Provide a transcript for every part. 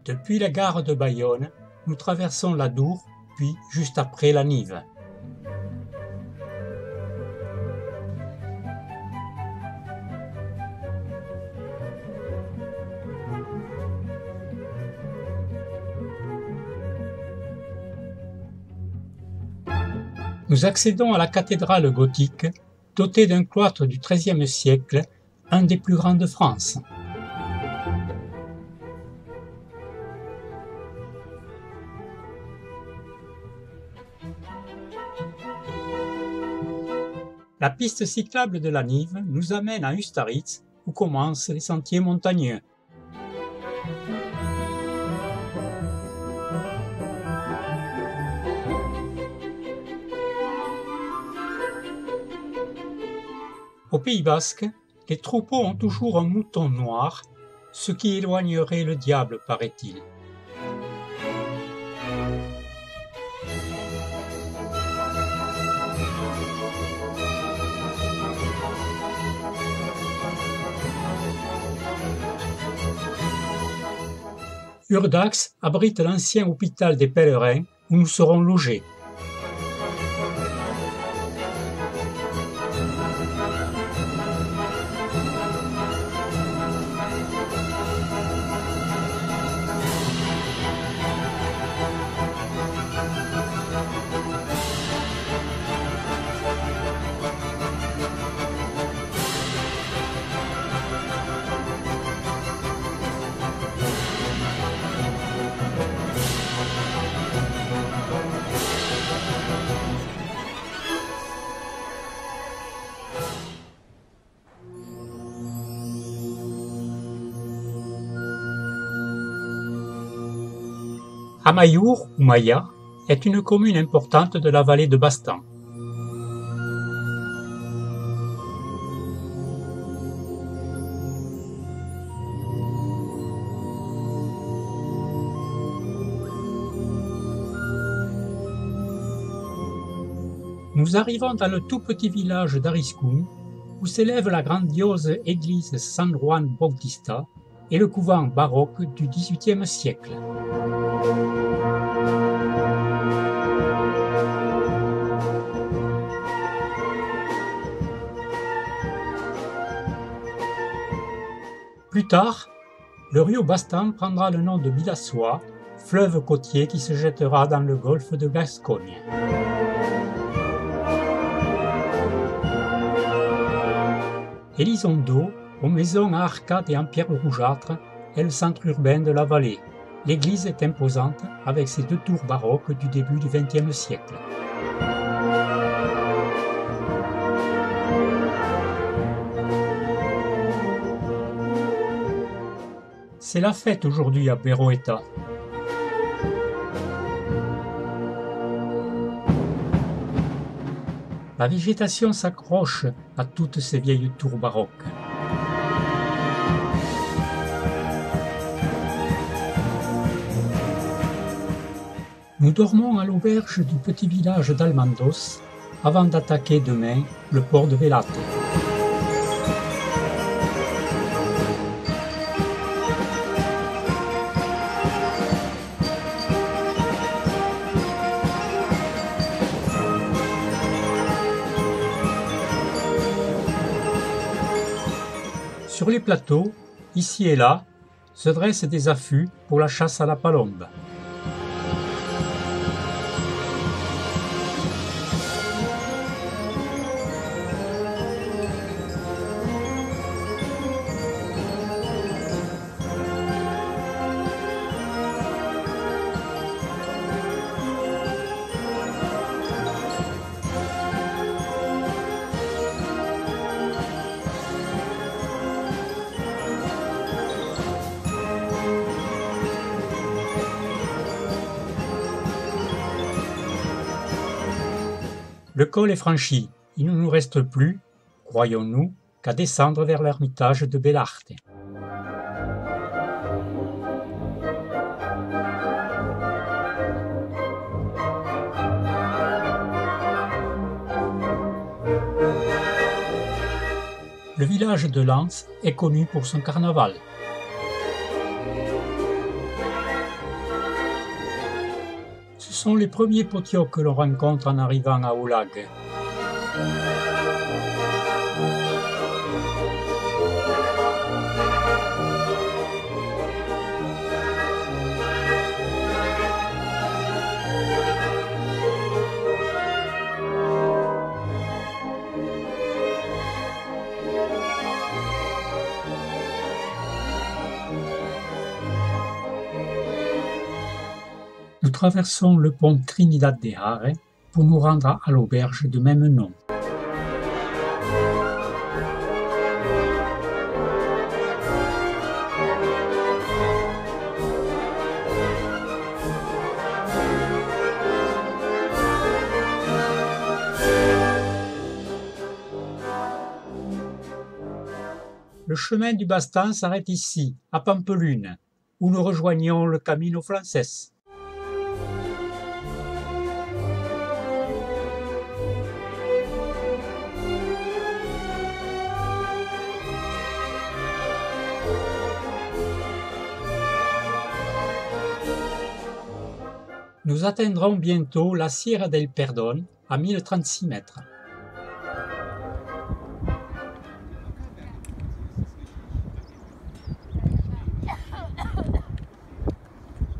Depuis la gare de Bayonne, nous traversons l'Adour, puis juste après la Nive. Nous accédons à la cathédrale gothique, dotée d'un cloître du XIIIe siècle, un des plus grands de France. La piste cyclable de la Nive nous amène à Ustaritz, où commencent les sentiers montagneux. Au Pays basque, les troupeaux ont toujours un mouton noir, ce qui éloignerait le diable, paraît-il. Urdax abrite l'ancien hôpital des pèlerins où nous serons logés. Amaiur, ou Maya, est une commune importante de la vallée de Bastan. Nous arrivons dans le tout petit village d'Ariscun, où s'élève la grandiose église San Juan Bautista et le couvent baroque du XVIIIe siècle. Plus tard, le rio Bastan prendra le nom de Bidasoa, fleuve côtier qui se jettera dans le golfe de Gascogne. Elizondo, aux maisons à arcades et en pierre rougeâtre, est le centre urbain de la vallée. L'église est imposante avec ses deux tours baroques du début du XXe siècle. C'est la fête aujourd'hui à Berroeta. La végétation s'accroche à toutes ces vieilles tours baroques. Nous dormons à l'auberge du petit village d'Almandos avant d'attaquer demain le port de Velate. Sur les plateaux, ici et là, se dressent des affûts pour la chasse à la palombe. Le col est franchi, il ne nous reste plus, croyons-nous, qu'à descendre vers l'ermitage de Bellarte. Le village de Lens est connu pour son carnaval. sont les premiers potiocs que l'on rencontre en arrivant à Olag. Nous traversons le pont Trinidad de Jare pour nous rendre à l'auberge de même nom. Le chemin du Bastan s'arrête ici, à Pampelune, où nous rejoignons le Camino Frances. Nous atteindrons bientôt la Sierra del Perdón à 1036 mètres.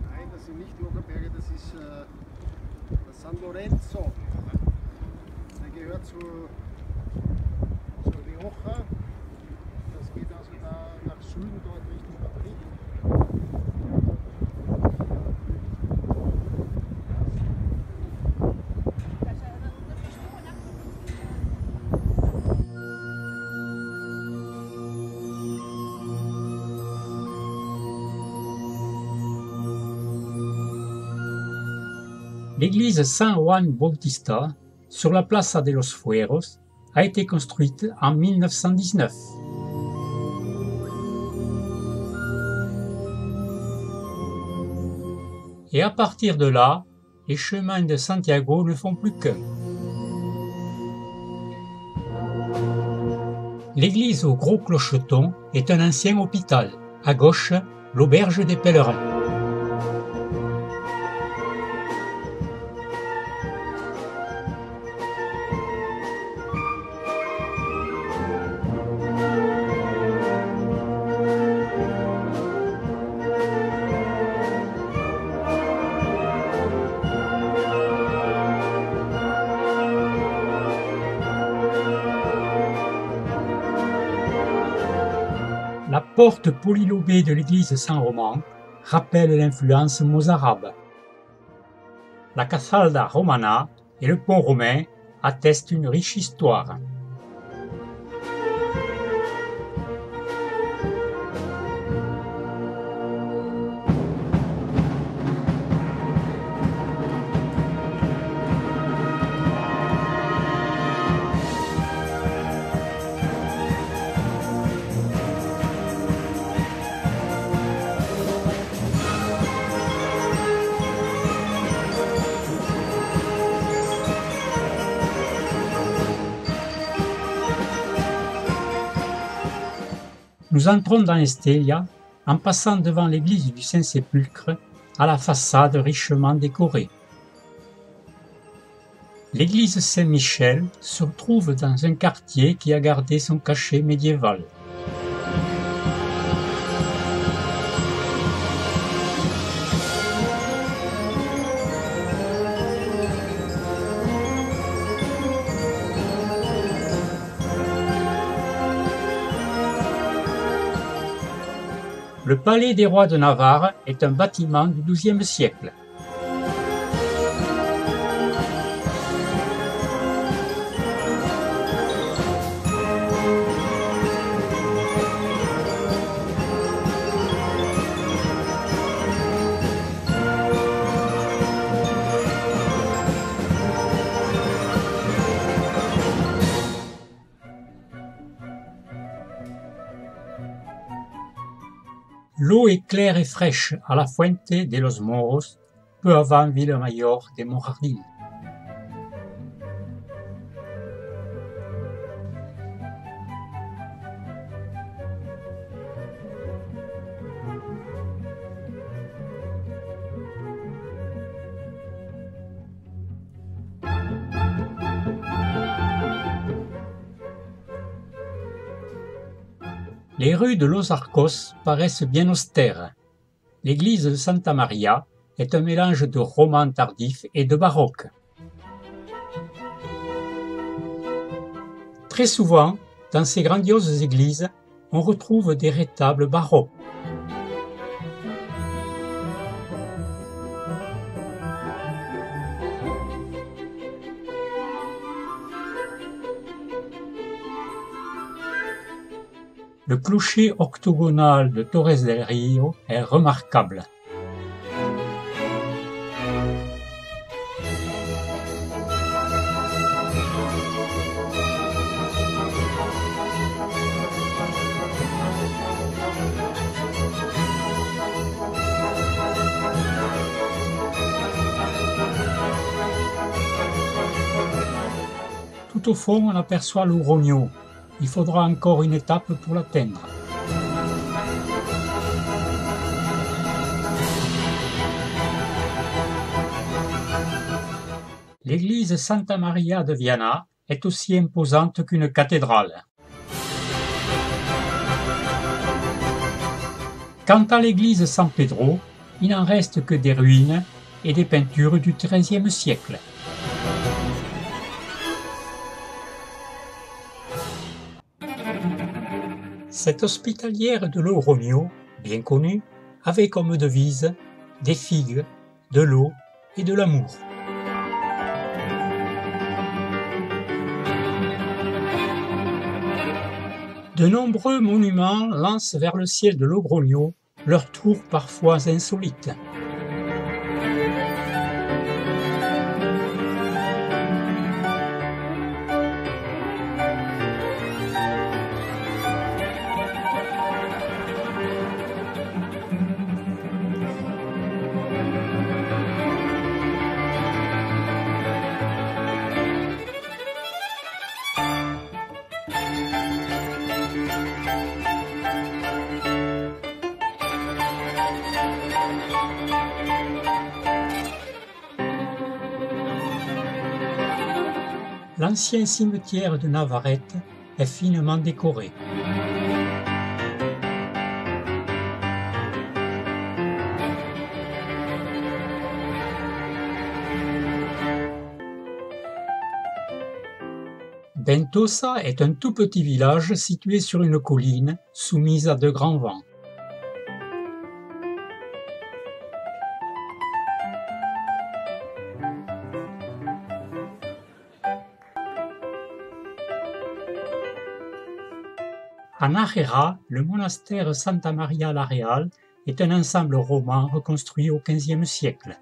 Nein, das sind nicht Nogerberge, das ist das San Lorenzo. Der gehört zu Rioja. Das geht also da nach Süden, dort Richtung Madrid. L'église San Juan Bautista, sur la Plaza de los Fueros, a été construite en 1919. Et à partir de là, les chemins de Santiago ne font plus qu'un. L'église au gros clocheton est un ancien hôpital. À gauche, l'auberge des pèlerins. La porte polylobée de l'église Saint-Roman rappelle l'influence mozarabe. La Casalda Romana et le pont romain attestent une riche histoire. Nous entrons dans Estella en passant devant l'église du Saint-Sépulcre à la façade richement décorée. L'église Saint-Michel se trouve dans un quartier qui a gardé son cachet médiéval. Le palais des rois de Navarre est un bâtiment du XIIe siècle. L'eau est claire et fraîche à la Fuente de los Moros, peu avant Villamayor de Morardin. Les rues de Los Arcos paraissent bien austères. L'église de Santa Maria est un mélange de roman tardif et de baroque. Très souvent, dans ces grandioses églises, on retrouve des rétables baroques. Le clocher octogonal de Torres del Rio est remarquable. Tout au fond, on aperçoit Logroño. Il faudra encore une étape pour l'atteindre. L'église Santa Maria de Viana est aussi imposante qu'une cathédrale. Quant à l'église San Pedro, il n'en reste que des ruines et des peintures du XIIIe siècle. Cette hospitalière de Logroño, bien connue, avait comme devise des figues, de l'eau et de l'amour. De nombreux monuments lancent vers le ciel de Logroño leurs tours parfois insolites. L'ancien cimetière de Navarrete est finement décoré. Ventosa est un tout petit village situé sur une colline soumise à de grands vents. À Nájera, le monastère Santa Maria la Real est un ensemble roman reconstruit au XVe siècle.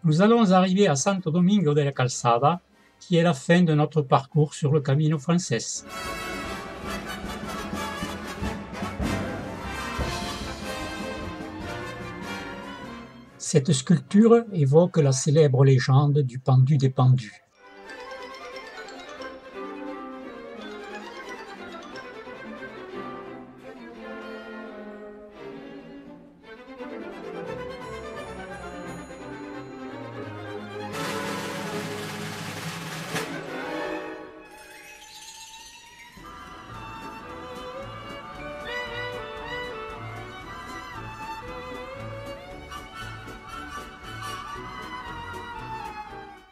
Nous allons arriver à Santo Domingo de la Calzada, qui est la fin de notre parcours sur le Camino Frances. Cette sculpture évoque la célèbre légende du pendu des pendus.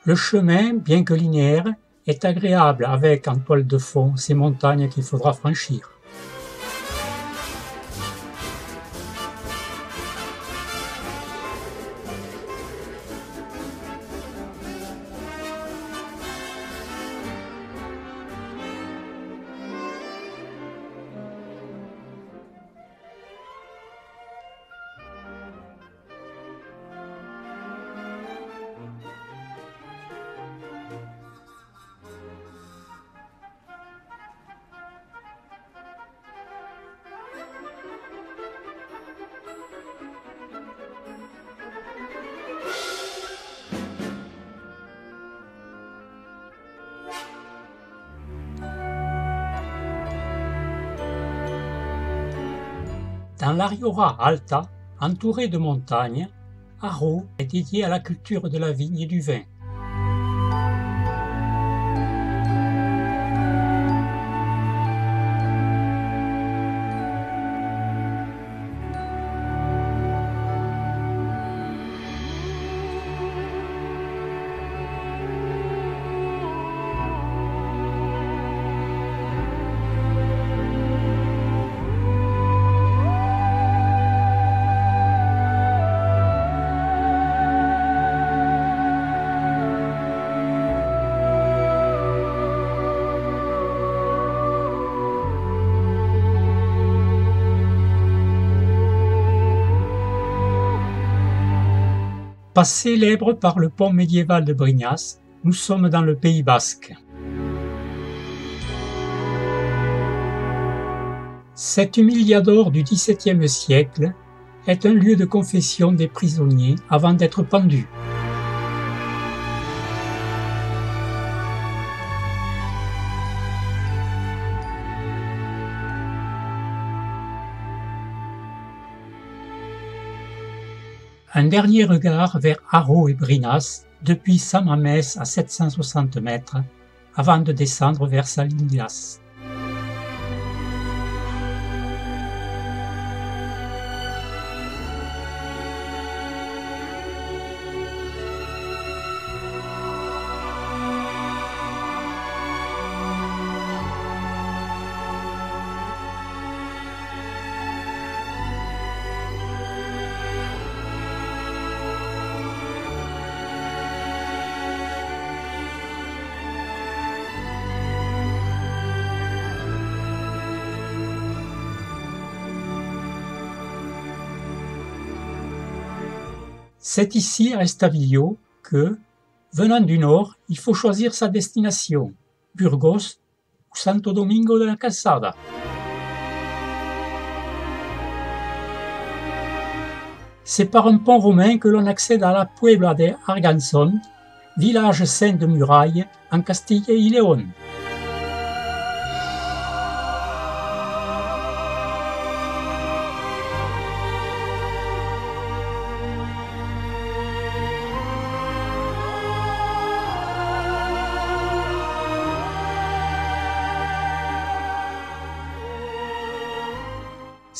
Le chemin, bien que linéaire, est agréable avec en toile de fond ces montagnes qu'il faudra franchir. Dans l'Ariora Alta, entourée de montagnes, Haro est dédié à la culture de la vigne et du vin. Pas célèbre par le pont médiéval de Brignas, nous sommes dans le Pays basque. Cet humiliador du XVIIe siècle est un lieu de confession des prisonniers avant d'être pendus. Un dernier regard vers Haro et Brinas, depuis Samamès à 760 mètres, avant de descendre vers Salinilas. C'est ici, à Estavillo, que, venant du nord, il faut choisir sa destination, Burgos ou Santo Domingo de la Calzada. C'est par un pont romain que l'on accède à la Puebla de Arganzón, village ceint de murailles en Castille y León.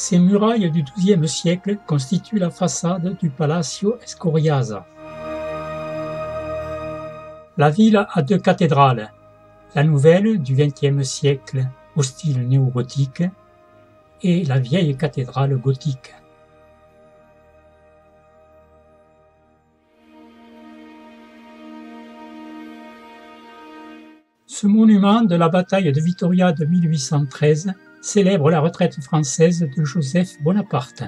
Ces murailles du XIIe siècle constituent la façade du Palacio Escoriaza. La ville a deux cathédrales, la nouvelle du XXe siècle au style néogothique et la vieille cathédrale gothique. Ce monument de la bataille de Vitoria de 1813 célèbre la retraite française de Joseph Bonaparte.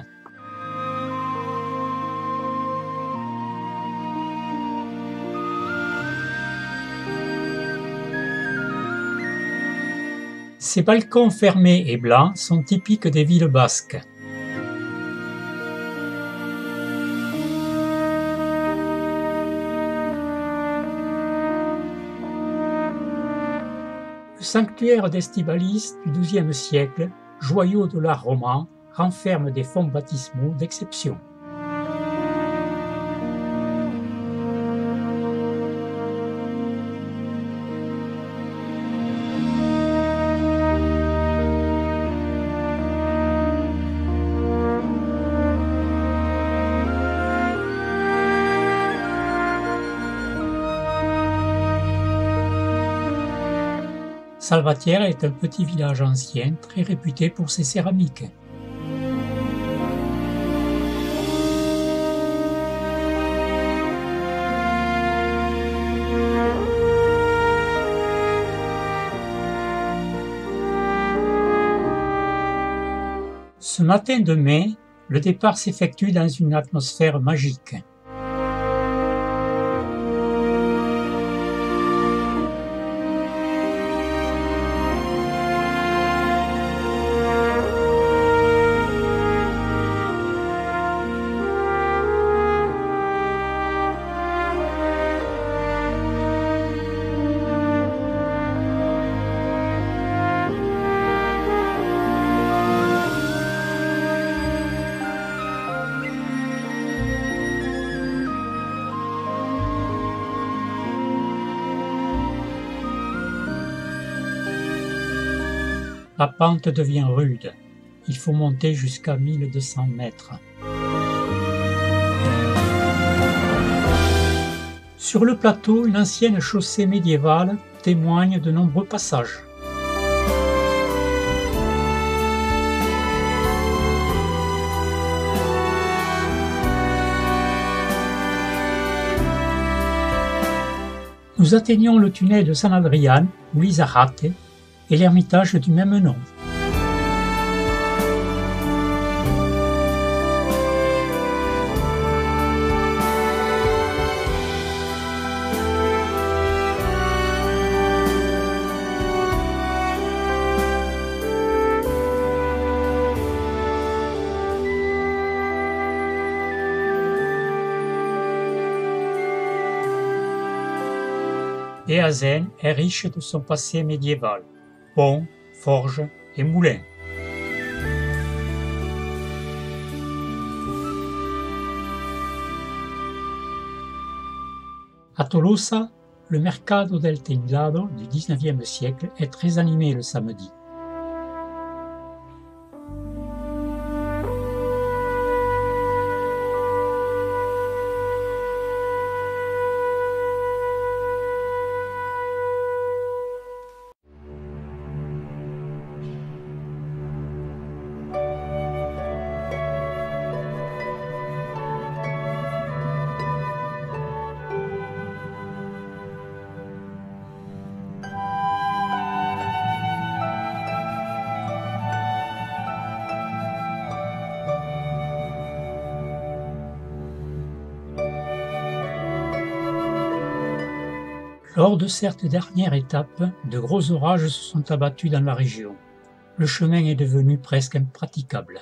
Ces balcons fermés et blancs sont typiques des villes basques. Le sanctuaire d'Estibalis du XIIe siècle, joyau de l'art roman, renferme des fonds baptismaux d'exception. Salvatierre est un petit village ancien très réputé pour ses céramiques. Ce matin de mai, le départ s'effectue dans une atmosphère magique. La pente devient rude. Il faut monter jusqu'à 1200 mètres. Sur le plateau, une ancienne chaussée médiévale témoigne de nombreux passages. Nous atteignons le tunnel de San Adrián, ou Lizarrate, et l'ermitage du même nom. Beasain est riche de son passé médiéval, ponts, forges et moulins. À Tolosa, le Mercado del Tinglado du XIXe siècle est très animé le samedi. Lors de cette dernière étape, de gros orages se sont abattus dans la région. Le chemin est devenu presque impraticable.